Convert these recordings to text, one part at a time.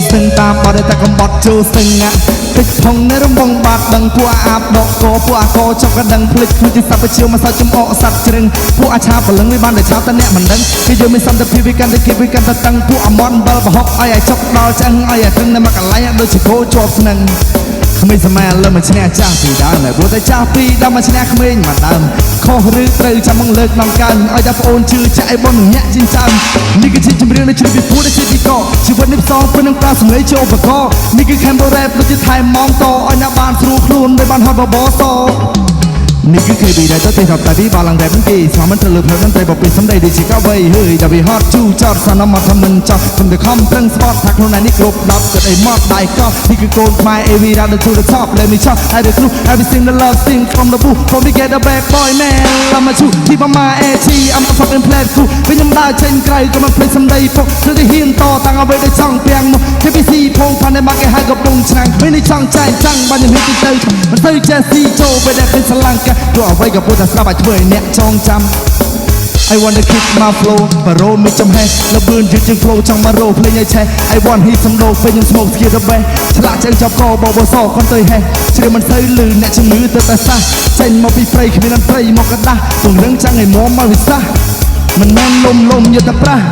ស្ទឹងតាមបាត់តែកំបត់ចូលស្ទឹងទឹកផុងនៅរំបងបាត់ដឹងពួកអាបដកកពួកអាកចុកកដឹងភ្លេចខ្លួនទីសពជាមកសាច់ចំអកសัตว์ជ្រឹងពួកអាឆាពលឹងវាបានតែឆាប់តែអ្នកមិនដឹងគេយកមានសន្តិភាពវាកាន់តែគិតវាកាន់តែតឹងពួកអាមន់បលបហុកឲ្យចុកដល់ឆ្អឹងឲ្យត្រឹងនៅមកកន្លែងដូចជាគោជាប់ស្នឹងក្មេងសម័យលើមកឈ្នះចាស់ពីដើមតែព្រោះតែចាស់ពីដើមមកឈ្នះក្មេងមកដើមខុសឬត្រូវចាំមកលើកដំកើងឲ្យតែប្អូនជឿចាក់ឲ្យបងញាក់ចិញ្ចើមនេះគឺជាចម្រៀងនៃជ្រឹងពីពួរដែលជាទីកជីវិតនេះផ្សងពេលនឹងប្រើសម្លេងជាឧបករណ៍នេះគឺ Cambo Rap ដូចជាថែមម៉ងតឲ្យអ្នកបានស្រួលខ្លួនដោយបានហត់បបសនេះគឺ KB ដែលទៅទីរាប់តែពីបាឡើង rap គេស្មមិនត្រូវលើផ្លូវមិនត្រូវបបិសម្ដីដូចជាកវីហើយតែវាហត់ជូចត់សនមកថាមិនចោះខ្ញុំទៅខំប្រឹងស្បត់ថាខ្លួនឯនេះគ្រប់10គិតអីមកដៃកោះនេះគឺកូនខ្មែរ AV រ៉ាទៅ to the top let me shout I the crew everything the love thing from the booth from we get the bad boy man I'm a true keep on my AT I'm a fucking play cool វិញខ្ញុំដើរចេញក្រៅក៏មិនភ្លេចសម្ដីពុកទៅហ៊ានតតាំងអ្វីដែលចង់ពាំងមក KBC ផងផានតែមកគេហៅកំពុងឆ្នាំងពេលនេះចង់ចែកចាំងបានខ្ញុំហ៊ានទៅមិនទៅចេះស៊ីចូលពេលដែលឃើញស្រឡាំងកាព្រោះអ្វីក៏ពុទ្ធស្រាប់ឲ្យធ្វើឲ្យអ្នកចងចាំ I want to keep my flow បារ៉ូមិនចំហេះលបឿនយឺតជាង flow ចង់មករោភ្លេងឲ្យឆេះ I want hit សំដោពេលខ្ញុំ smoke ស្គីទៅបេះឆ្លាក់ចេញចាប់កបបសកុំទៅហេះជ្រាបមិនសូវលឺអ្នកជំងឺទៅតែសះចេញមកពីព្រៃគ្មានអន្ត្រីមកកដាស់ពង្រឹងចាំងឲ្យមមកវិសាមិនមែនលំយកតែប្រាស់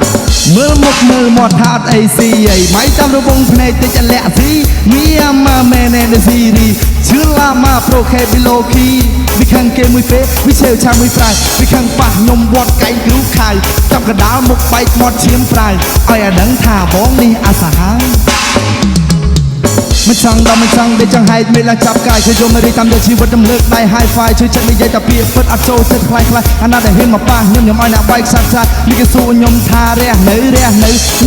មើលមុខមើលមាត់ថាអត់អីស៊ីអីម៉ៃតាមរវងភ្នែកតិចអលាក់ស៊ីមីអាម៉ាមែននៅស៊ីរីជឿឡាម៉ាប្រូខេប៊ីឡូគីវិខាងគេមួយពេវិឆេវឆាមួយប្រៃវិខាងប៉ះខ្ញុំវត្តកែងគ្រូខៅចាប់កដាលមុខបែកមាត់ឈាមប្រៅឲ្យអាដឹងថាបងនេះអាសាហាវមិនចង់ដល់មិនចង់ដែលចង់ហែកមេឡាចាប់កាយគឺយកមករីតាមយកជីវិតរំលើកដៃ high five ជួយចិត្តនិយាយតែពាក្យពិតអត់ចូលចិត្តខ្លាយអាណាដែលហ៊ានមកប៉ះខ្ញុំឲ្យអ្នកបែកសាច់នេះគេសួរខ្ញុំថារះនៅខ្ញុំ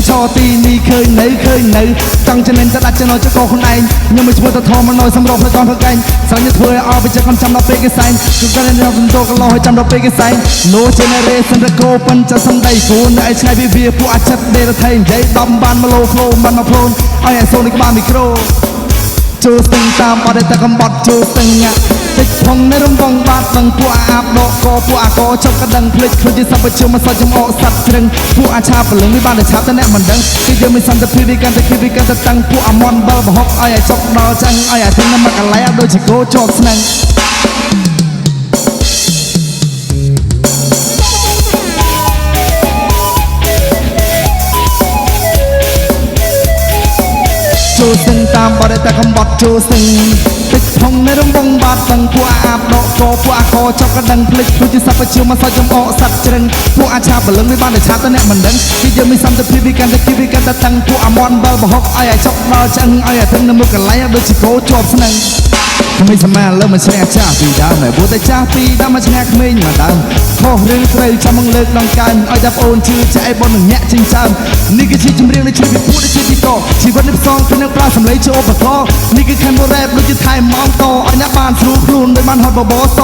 ឈរទីនេះឃើញនៅចង់ចំណេញទៅដាច់ចំណោចកោខ្លួនឯងខ្ញុំមិនឈ្មោះទៅធំមកណយសម្រាប់ផ្លូវតធ្វើកែងស្រញ់ធ្វើឲ្យអស់ពីចិត្តចាំដល់ពេលគេសែងគឺតែខ្ញុំទៅកន្លោឲ្យចាំដល់ពេលគេសែង No generation រកោប៉ុនចាសំដីគូនឲ្យឆ្នៃពីវាពួកអាចចិត្តដេរថៃនិយាយដំបានមកលោ flow បានមក flow ឲ្យអាសូននេះក្បាលមីក្រូចូលស្ទឹងតាមបាត់តែកំបត់ចូលស្ទឹងទឹកផុងនៅរំបងបាត់ដឹងពួកអាបដកកពួកអាកចុកកដឹងភ្លេចខ្លួនទីសពជាមកសាច់ចំអកសัตว์ជ្រឹងពួកអាឆាពលឹងវាបានតែឆាប់តែអ្នកមិនដឹងគេយកមានសន្តិភាពវាកាន់តែគិតវាកាន់តែតឹងពួកអាមន់បលបហុកឲ្យចុកដល់ឆ្អឹងឲ្យត្រឹងនៅមកកន្លែងដូចជាគោជាប់ស្នឹងចូលស្ទឹងតាមបាត់តែកំបត់ចូលស្ទឹងទឹកផុងនៅរំបងបាត់ដឹងពួកអាបដកកពួកអាកចុកកដឹងភ្លេចខ្លួនទីសពជាមកសាច់ចំអកសัตว์ជ្រឹងពួកអាឆាពលឹងវាបានតែឆាប់តែអ្នកមិនដឹងគេយកមានសន្តិភាពវាកាន់តែគិតវាកាន់តែតឹងពួកអាមន់បលបហុកឲ្យចុកដល់ឆ្អឹងឲ្យត្រឹងនៅមុខកន្លែងដូចជាគោជាប់ស្នឹងក្មេងសម័យលើមកឈ្នះចាស់ពីដើមតែព្រោះតែចាស់ពីដើមមកឈ្នះក្មេងមកដើមខុសឬត្រូវចាំមកលើកដំកើងឲ្យតែប្អូនជឿចាក់ឲ្យបងនឹងញាក់ចិញ្ចើមនេះគឺជាចម្រៀងនៃជ្រឹងពីពួរដែលជាទីកជីវិតនេះផ្សងពេលនឹងប្រើសម្លេងជាឧបករណ៍នេះគឺ Cambo Rap ដូចជាថែមម៉ងតឲ្យអ្នកបានស្រួលខ្លួនដោយបានហត់បបស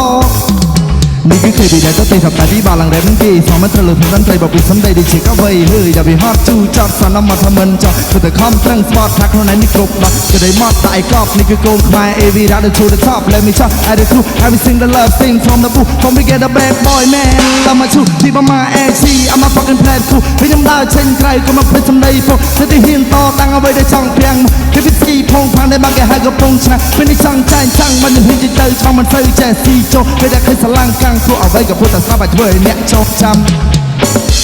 នេះគឺ KB ដែលទៅទីរាប់តែពីបាឡើង rap គេស្មមិនត្រូវលើផ្លូវមិនត្រូវបបិសម្ដីដូចជាកវីហើយតែវាហត់ជូចត់សនមកថាមិនចោះគឺតែខំប្រឹងស្បត់ថាខ្លួនឯនេះគ្រប់10គឺតែមកតែកប់នេះគឺកូនខ្មែរ AV រ៉ាទៅ to the top let me shout I the crew everything the love thing from the booth from we get the bad boy man I'm a true keep on my AT I'm a fucking play cool ខ្ញុំដើរចេញក្រៅក៏មកភ្លេចសម្ដីពុកទៅហ៊ានតតាំងអ្វីដែលចង់ពាំង KBC ផងផានតែមកគេហៅកំពុងឆ្នាំពេលនេះចង់ចែកចាំងមិនហ៊ានទៅចង់មិនទៅចេះស៊ីចូលពេលដែលឃើញស្រឡាំងកាំងព្រោះអ្វីក៏ពុទ្ធស្រាប់ឲ្យធ្វើឲ្យអ្នកចងចាំ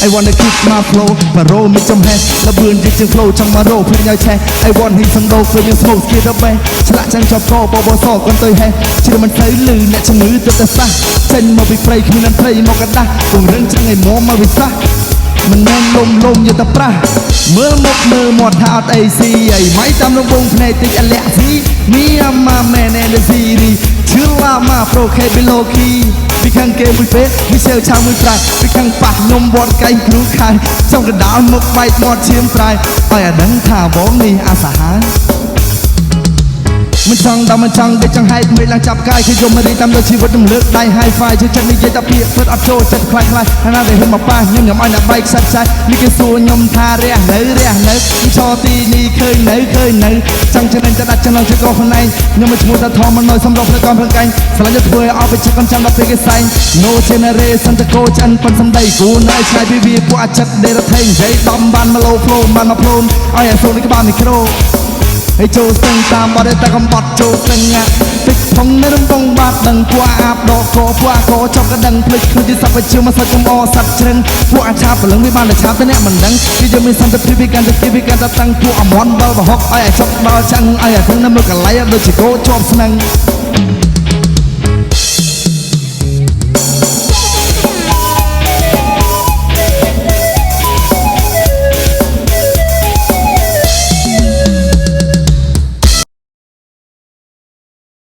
I want to keep my flow បារ៉ូមិនចំហេះលបឿនយឺតជាង flow ចង់មករោភ្លេងឲ្យឆេះ I want hit សំដោពេលយើង smoke ស្គីទៅបេះឆ្លាក់ចាំងចាប់កបបសកុំទៅហេះជ្រាបមិនសូវលឺអ្នកជំងឺទៅតែសះចេញមកពីព្រៃគ្មានអន្ត្រីមកកដាស់ពង្រឹងចាំងឲ្យមមកវិសាមិនមែនលំយកតែប្រាស់មើលមុខមើលមាត់ថាអត់អីស៊ីអីម៉ៃតាមរវងភ្នែកតិចអលាក់ស៊ីមីអាម៉ាមែននៅស៊ីរីជឿឡាម៉ាប្រូខេប៊ីឡូគីវិខាងគេមួយពេវិឆេវឆាមួយប្រៃវិខាងប៉ះខ្ញុំវត្តកែងគ្រូខៅចុកកដាលមុខបែកមាត់ឈាមប្រៃឲ្យអាដឹងថាបងនេះអាសាហាវ មិនចង់ដល់មិនចង់ដូចចង្ហែតមិនឡើងចាប់កាយគឺយកមករីតាមលើជីវិតនឹងលើកដៃ high five ជួយចិត្តនិយាយតែពាក្យពិតអត់ចូលចិត្តខ្លាចខ្លាចណាដែលហ៊ានមកប៉ះខ្ញុំឲ្យអ្នកបែកខ្សាច់ខ្សាច់នេះគេសួរខ្ញុំថារះនៅឈរទីនេះឃើញនៅចង់ចំណេញតែដាច់ចំណងជួយកោខ្លួនឯងខ្ញុំមិនឈ្មោះថាធំមិននៅសម្រាប់ផ្លេកកំប្រឹងកែងស្លាញ់ទៅធ្វើឲ្យអស់បិជិកកំចាំដល់ពេលគេសែង No generation តកោចិនប៉ុនសំដីគូនៅឆ្ងាយពីវាពួកអាចិតដេរថេងនិយាយដំបានមកលោផ្លូនបានមកផ្លូនឲ្យអាសូននេះក្បាលមីក្រូให้โจสึงตามบอดแต่กำบัดโจสึงอ่ะติดพงในรำบงบาดดังพัวอาบดอกโกพัวโกชอบกระดังพลิกคือที่สับไปเชื่อมาสักจมอสัตว์เชิงพัวอาชาปเหลืองไม่บ้านแต่ชาแต่เนี่ยมันดังที่จะมีสันจะพิการจะพิการจะตั้งพัวอมอนเบาบะฮอกไอ้ชอบเบาจังไอ้คงน้ำมือกันไหลโดยจิโกชอบสนัง